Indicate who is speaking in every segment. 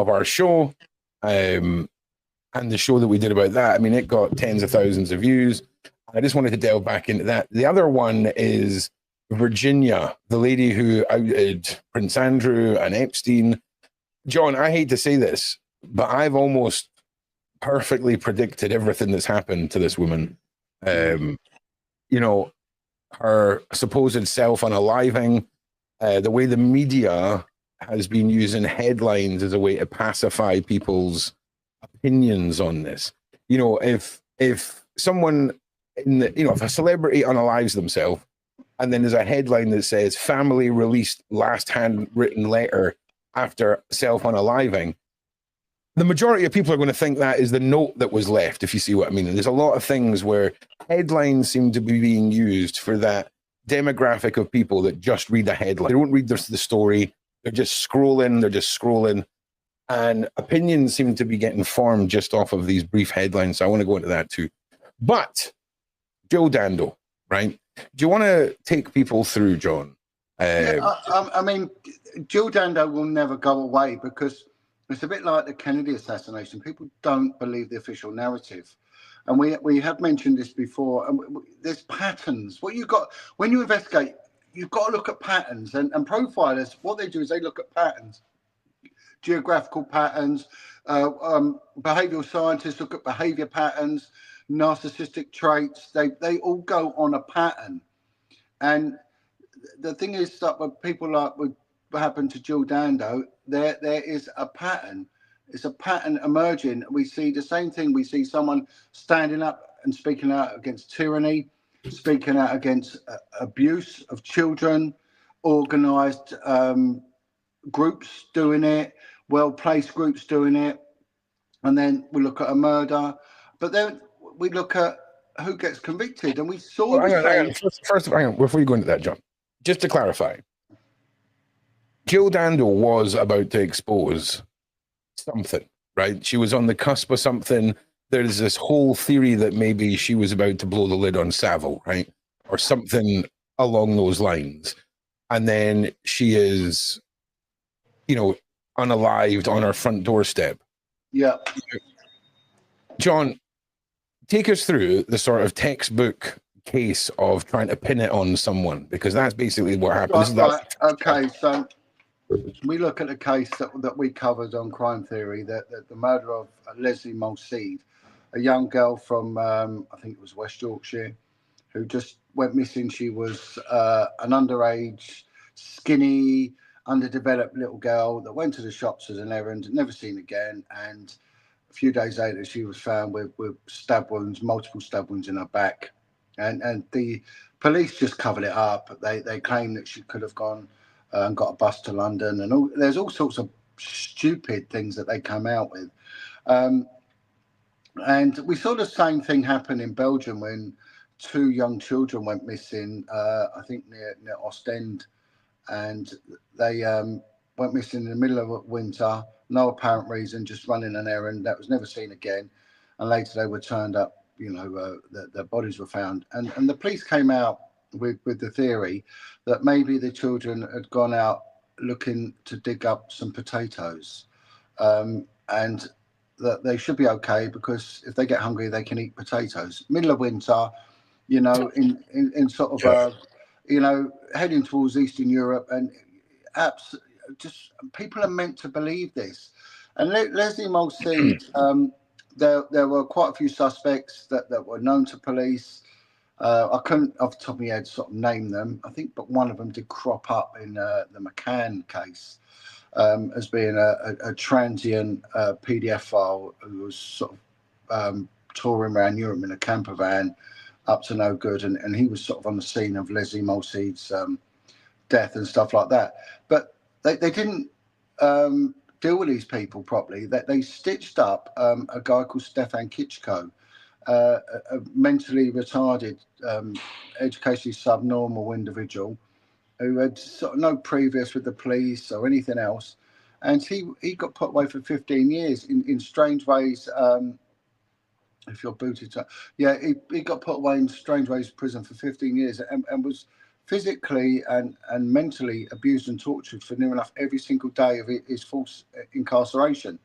Speaker 1: of our show. And the show that we did about that, I mean, it got tens of thousands of views. I just wanted to delve back into that. The other one is Virginia, the lady who outed Prince Andrew and Epstein. John, I hate to say this, but I've almost perfectly predicted everything that's happened to this woman. You know, her supposed self-unaliving, the way the media has been using headlines as a way to pacify people's opinions on this. You know, if someone if a celebrity unalives themselves and then there's a headline that says family released last handwritten letter after self-unaliving, the majority of people are going to think that is the note that was left, if you see what I mean. And there's a lot of things where headlines seem to be being used for that demographic of people that just read a headline. They don't read the story. They're just scrolling. And opinions seem to be getting formed just off of these brief headlines. So I want to go into that too. But Joe Dando, right? Do you want to take people through, John?
Speaker 2: I mean, Joe Dando will never go away because it's a bit like the Kennedy assassination. People don't believe the official narrative. And we have mentioned this before. And there's patterns. What you got when you investigate, you've got to look at patterns. And profilers, what they do is they look at patterns. Geographical patterns, behavioral scientists look at behavior patterns, narcissistic traits. They all go on a pattern. And the thing is that with people like what happened to Jill Dando, there is a pattern. It's a pattern emerging. We see the same thing. We see someone standing up and speaking out against tyranny, speaking out against abuse of children, organised groups doing it, well-placed groups doing it, and then we look at a murder, but then we look at who gets convicted, and we saw
Speaker 1: First, before you go into that, John, just to clarify, Jill Dando was about to expose something, right? She was on the cusp of something. There's this whole theory that maybe she was about to blow the lid on Savile, right? Or something along those lines. And then she is, unalived on her front doorstep.
Speaker 2: Yeah.
Speaker 1: John, take us through the sort of textbook case of trying to pin it on someone, because that's basically what happened.
Speaker 2: Right. Okay, so we look at the case that we covered on Crime Theory, that the murder of Leslie Mulseed, a young girl from, I think it was West Yorkshire, who just went missing. She was an underage, skinny, underdeveloped little girl that went to the shops as an errand, never seen again. And a few days later, she was found with stab wounds, multiple stab wounds in her back. And the police just covered it up. They claim that she could have gone and got a bus to London, and there's all sorts of stupid things that they come out with. And we saw the same thing happen in Belgium when two young children went missing, I think near Ostend, and they went missing in the middle of winter, no apparent reason, just running an errand. That was never seen again. And later they were turned up, their bodies were found. And the police came out with the theory that maybe the children had gone out looking to dig up some potatoes, and that they should be okay because if they get hungry, they can eat potatoes. Middle of winter, in sort of, heading towards Eastern Europe, and just people are meant to believe this. And Leslie Mulseed, there were quite a few suspects that were known to police. I couldn't, off the top of my head, sort of name them. I think, but one of them did crop up in the McCann case as being a transient PDF file who was sort of touring around Europe in a camper van, up to no good, and he was sort of on the scene of Leslie Mulseed's death and stuff like that. But they didn't deal with these people properly. They stitched up a guy called Stefan Kitschko, a mentally retarded, educationally subnormal individual who had sort of no previous with the police or anything else, and he got put away for 15 years in strange ways. If you're booted, he got put away in strange ways in prison for 15 years and was physically and mentally abused and tortured for near enough every single day of his false incarceration.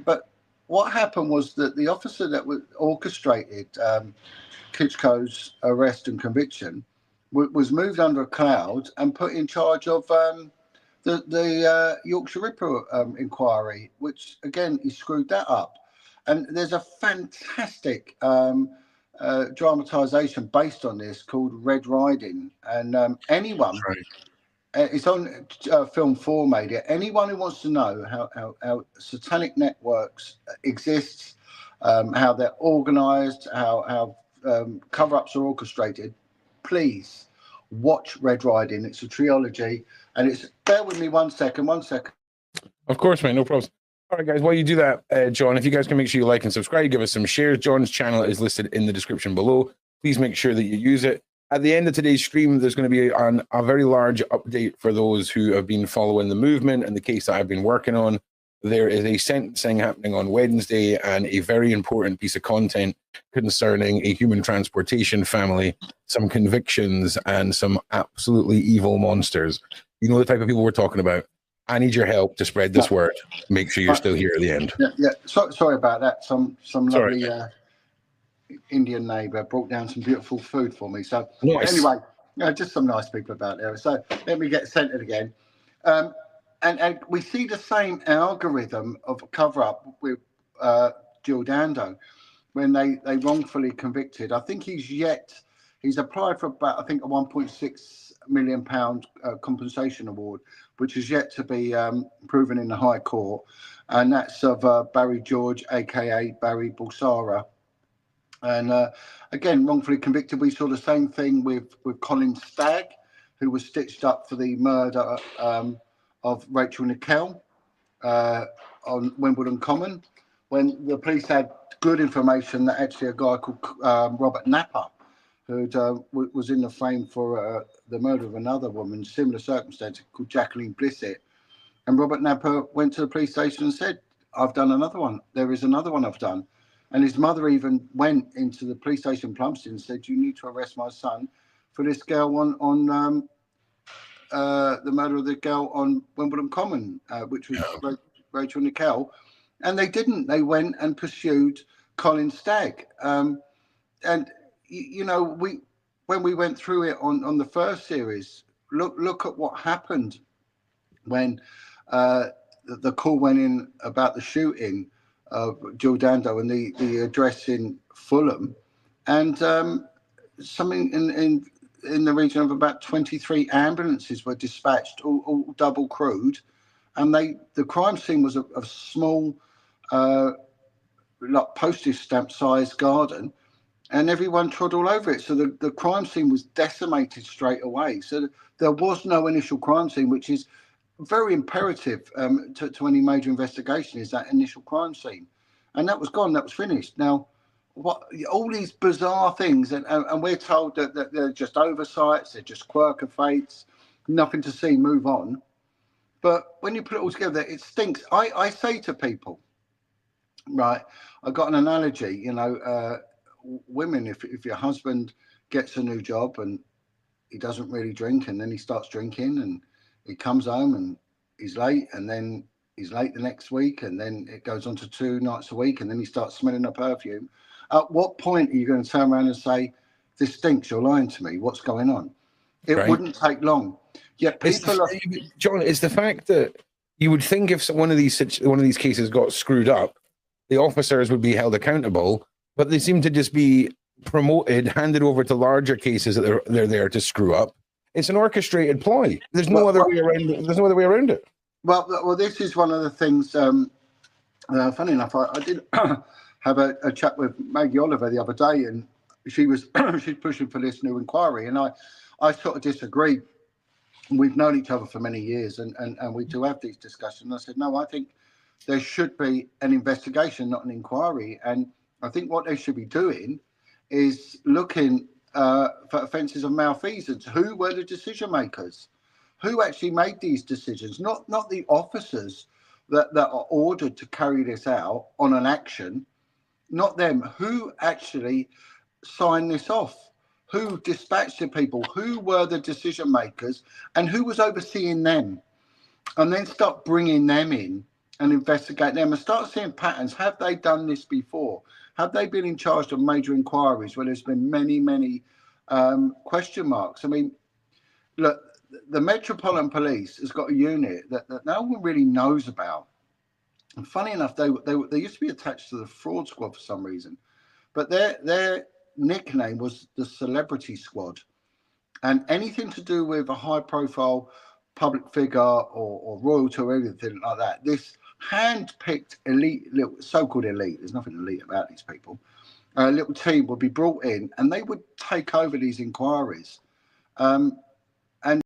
Speaker 2: But what happened was that the officer that orchestrated Klitschko's arrest and conviction was moved under a cloud and put in charge of the Yorkshire Ripper inquiry, which again he screwed that up. And there's a fantastic dramatisation based on this called Red Riding, and anyone.
Speaker 1: Right.
Speaker 2: It's on Film 4 made it. Anyone who wants to know how satanic networks exist, how they're organised, how cover-ups are orchestrated, please watch Red Riding. It's a trilogy, and it's. Bear with me 1 second.
Speaker 1: Of course, mate. No problems. All right, guys. While you do that, John, if you guys can make sure you like and subscribe, give us some shares. John's channel is listed in the description below. Please make sure that you use it. At the end of today's stream, there's going to be a very large update for those who have been following the movement and the case that I've been working on. There is a sentencing happening on Wednesday and a very important piece of content concerning a human transportation family, some convictions, and some absolutely evil monsters. You know the type of people we're talking about. I need your help to spread this word. Make sure you're still here at the end.
Speaker 2: Yeah. Sorry about that. Some lovely Indian neighbour brought down some beautiful food for me. So
Speaker 1: nice.
Speaker 2: Anyway, just some nice people about there. So let me get centred again. And we see the same algorithm of a cover-up with Dando when they wrongfully convicted. I think he's applied for about, I think, a £1.6 million compensation award, which is yet to be proven in the High Court. And that's of Barry George, a.k.a. Barry Bulsara. And again, wrongfully convicted. We saw the same thing with Colin Stagg, who was stitched up for the murder of Rachel Nickel on Wimbledon Common, when the police had good information that actually a guy called Robert Napper, who was in the frame for the murder of another woman, similar circumstance, called Jacqueline Blissett. And Robert Napper went to the police station and said, "I've done another one. There is another one I've done." And his mother even went into the police station Plumstead and said, "You need to arrest my son for this girl on the murder of the girl on Wimbledon Common, which was Rachel Nickel." And they didn't. They went and pursued Colin Stagg. And when we went through it on the first series, look at what happened when the call went in about the shooting of Dando and the address in Fulham, and something in the region of about 23 ambulances were dispatched, all double crewed, and the crime scene was a small, like postage stamp sized garden, and everyone trod all over it. So the crime scene was decimated straight away. So there was no initial crime scene, which is very imperative to any major investigation, is that initial crime scene. And that was gone, that was finished. Now, what all these bizarre things, and we're told that they're just oversights, they're just quirk of fates, nothing to see, move on. But when you put it all together, it stinks. I say to people, right, I got an analogy, women, if your husband gets a new job and he doesn't really drink, and then he starts drinking, and he comes home and he's late, and then he's late the next week, and then it goes on to 2 nights a week, and then he starts smelling a perfume. At what point are you going to turn around and say, "This stinks, you're lying to me, what's going on?" It wouldn't take long. Yet people
Speaker 1: John, it's the fact that you would think if one of these cases got screwed up, the officers would be held accountable, but they seem to just be promoted, handed over to larger cases that they're there to screw up. It's an orchestrated ploy. There's no other way around it. There's no other way around it.
Speaker 2: Well, this is one of the things. Funny enough, I did have a chat with Maggie Oliver the other day, and she's pushing for this new inquiry, and I sort of disagreed. We've known each other for many years, and we do have these discussions. I said, no, I think there should be an investigation, not an inquiry. And I think what they should be doing is looking for offences of malfeasance. Who were the decision makers? Who actually made these decisions? Not the officers that are ordered to carry this out on an action. Not them. Who actually signed this off? who dispatched the people, who were the decision makers, and who was overseeing them, and then start bringing them in and investigate them and start seeing patterns. Have they done this before? Have they been in charge of major inquiries where there's been many question marks? I mean, look, the Metropolitan Police has got a unit that no one really knows about. And funny enough, they used to be attached to the fraud squad for some reason, but their nickname was the Celebrity Squad. And anything to do with a high-profile public figure or royalty or anything like that, this hand-picked elite, so-called elite, there's nothing elite about these people, a little team would be brought in and they would take over these inquiries.